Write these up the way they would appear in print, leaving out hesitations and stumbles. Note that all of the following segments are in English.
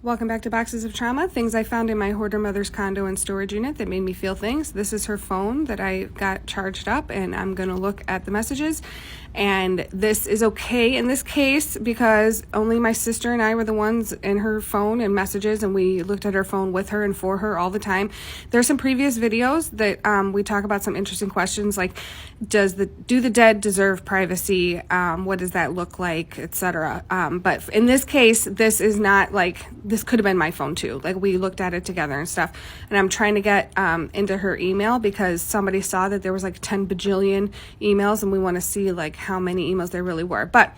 Welcome back to Boxes of Trauma, things I found in my hoarder mother's condo and storage unit that made me feel things. This is her phone that I got charged up, and I'm going to look at the messages. And this is okay in this case because only my sister and I were the ones in her phone and messages, and we looked at her phone with her and for her all the time. There's some previous videos that we talk about some interesting questions like, do the dead deserve privacy? What does that look like, etc. But in this case, this is not like, this could have been my phone too. Like, we looked at it together and stuff. And I'm trying to get into her email because somebody saw that there was like 10 bajillion emails, and we want to see like how many emails there really were. But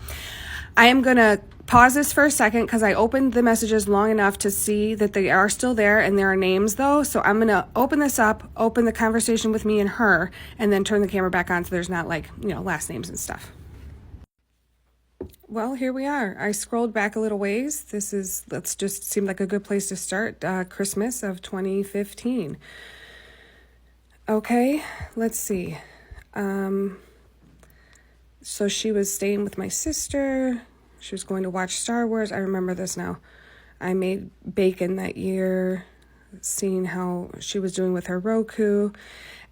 I am going to pause this for a second because I opened the messages long enough to see that they are still there, and there are names though. So I'm going to open this up, open the conversation with me and her, and then turn the camera back on so there's not like, last names and stuff. Well, here we are. I scrolled back a little ways. Let's just seem like a good place to start. Christmas of 2015. Okay, let's see. So she was staying with my sister. She was going to watch Star Wars. I remember this now. I made bacon that year, seeing how she was doing with her Roku.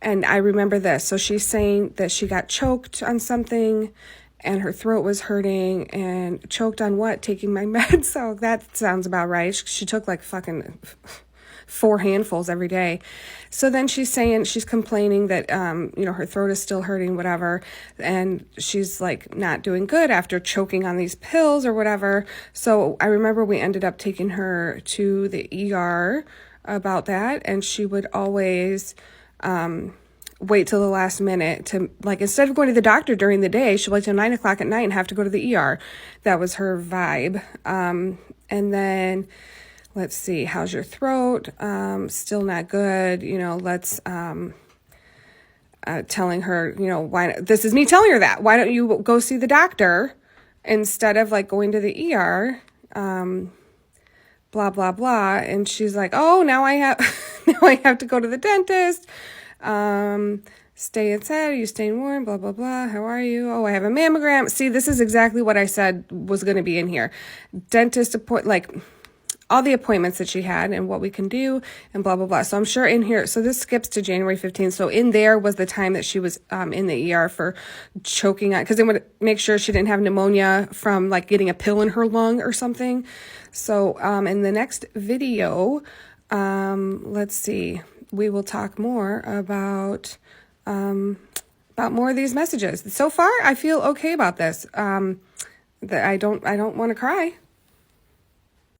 And I remember this. So she's saying that she got choked on something and her throat was hurting, and choked on what? Taking my meds. So that sounds about right. She took like fucking 4 handfuls every day. So then she's complaining that, her throat is still hurting, whatever. And she's like not doing good after choking on these pills or whatever. So I remember we ended up taking her to the ER about that. And she would always, wait till the last minute to, like, instead of going to the doctor during the day, she'll wait till 9 o'clock at night and have to go to the ER. That was her vibe. And then let's see, how's your throat? Still not good. Let's, telling her, why, this is me telling her that, why don't you go see the doctor instead of like going to the ER? Blah, blah, blah. And she's like, oh, now I have to go to the dentist. Stay inside. Are you staying warm? Blah, blah, blah. How are you? Oh, I have a mammogram. See, this is exactly what I said was going to be in here. Dentist like all the appointments that she had and what we can do and blah, blah, blah. So I'm sure in here, so this skips to January 15th. So in there was the time that she was, in the ER for choking on, cause they would make sure she didn't have pneumonia from like getting a pill in her lung or something. So, in the next video, let's see, we will talk more about more of these messages. So far, I feel okay about this. That I don't want to cry.